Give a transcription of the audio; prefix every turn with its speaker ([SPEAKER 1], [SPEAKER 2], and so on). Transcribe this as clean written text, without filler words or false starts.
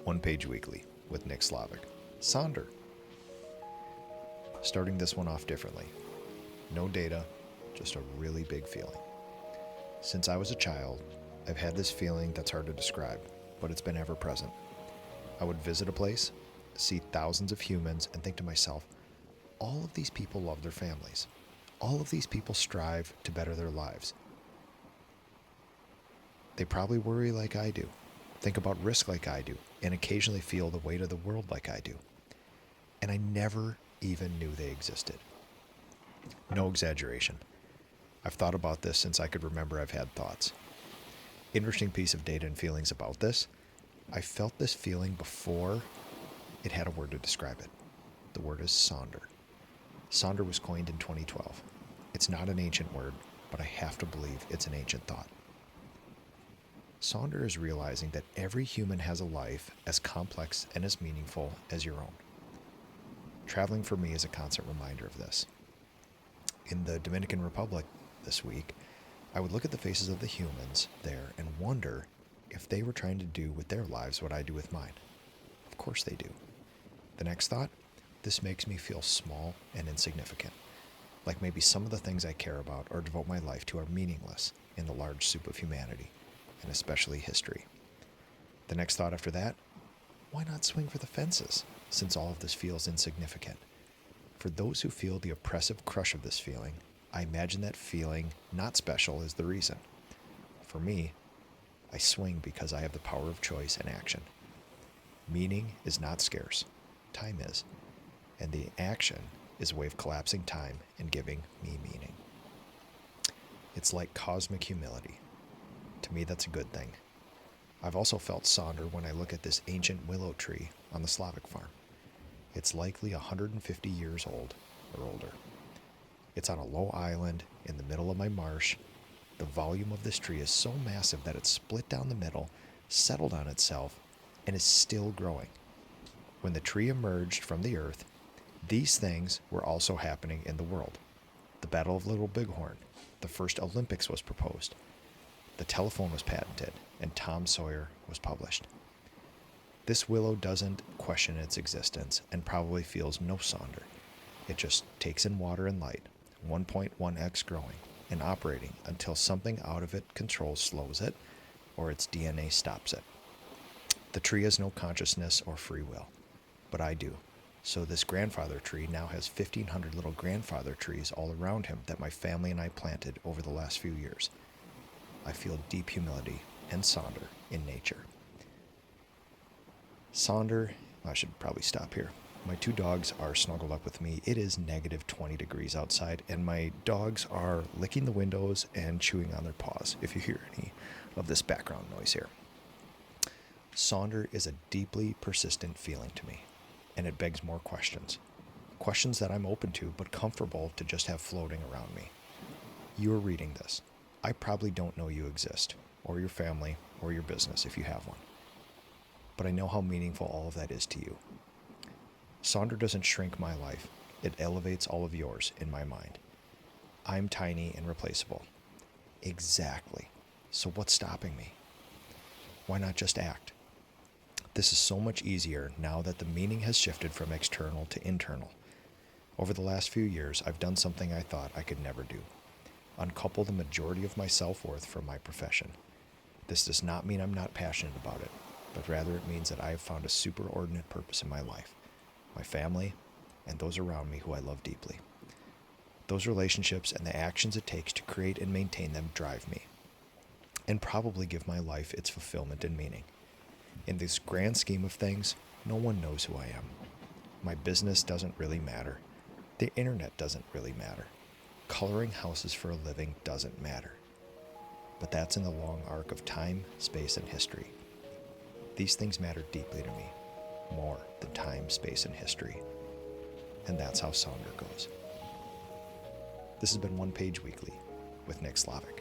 [SPEAKER 1] One Page Weekly with Nick Slavik. Sonder. Starting this one off differently. No data, just a really big feeling. Since I was a child, I've had this feeling that's hard to describe, but it's been ever present. I would visit a place, see thousands of humans, and think to myself, all of these people love their families. All of these people strive to better their lives. They probably worry like I do, think about risk like I do, and occasionally feel the weight of the world like I do. And I never even knew they existed. No exaggeration. I've thought about this since I could remember I've had thoughts. Interesting piece of data and feelings about this. I felt this feeling before it had a word to describe it. The word is Sonder. Sonder was coined in 2012. It's not an ancient word, but I have to believe it's an ancient thought. Sonder is realizing that every human has a life as complex and as meaningful as your own. Traveling for me is a constant reminder of this. In the Dominican Republic this week, I would look at the faces of the humans there and wonder if they were trying to do with their lives what I do with mine. Of course they do. The next thought, this makes me feel small and insignificant. Like maybe some of the things I care about or devote my life to are meaningless in the large soup of humanity, and especially history. The next thought after that, why not swing for the fences, since all of this feels insignificant? For those who feel the oppressive crush of this feeling, I imagine that feeling not special is the reason. For me, I swing because I have the power of choice and action. Meaning is not scarce, time is, and the action is a way of collapsing time and giving me meaning. It's like cosmic humility. To me, that's a good thing. I've also felt Sonder when I look at this ancient willow tree on the Slavik farm. It's likely 150 years old or older. It's on a low island in the middle of my marsh. The volume of this tree is so massive that it's split down the middle, settled on itself, and is still growing. When the tree emerged from the earth, these things were also happening in the world. The Battle of Little Bighorn, the first Olympics was proposed. The telephone was patented, and Tom Sawyer was published. This willow doesn't question its existence and probably feels no Sonder. It just takes in water and light, 1.1x growing and operating until something out of it control slows it or its DNA stops it. The tree has no consciousness or free will, but I do. So this grandfather tree now has 1,500 little grandfather trees all around him that my family and I planted over the last few years. I feel deep humility and Sonder in nature. Sonder, I should probably stop here. My two dogs are snuggled up with me. It is negative 20 degrees outside, and my dogs are licking the windows and chewing on their paws, if you hear any of this background noise here. Sonder is a deeply persistent feeling to me, and it begs more questions. Questions that I'm open to, but comfortable to just have floating around me. You are reading this. I probably don't know you exist, or your family, or your business if you have one. But I know how meaningful all of that is to you. Sonder doesn't shrink my life. It elevates all of yours in my mind. I'm tiny and replaceable. Exactly. So what's stopping me? Why not just act? This is so much easier now that the meaning has shifted from external to internal. Over the last few years, I've done something I thought I could never do. Uncouple the majority of my self-worth from my profession. This does not mean I'm not passionate about it, but rather it means that I have found a superordinate purpose in my life, my family, and those around me who I love deeply. Those relationships and the actions it takes to create and maintain them drive me, and probably give my life its fulfillment and meaning. In this grand scheme of things, no one knows who I am. My business doesn't really matter. The internet doesn't really matter. Coloring houses for a living doesn't matter. But that's in the long arc of time, space, and history. These things matter deeply to me, more than time, space, and history. And that's how Sonder goes. This has been One Page Weekly with Nick Slavik.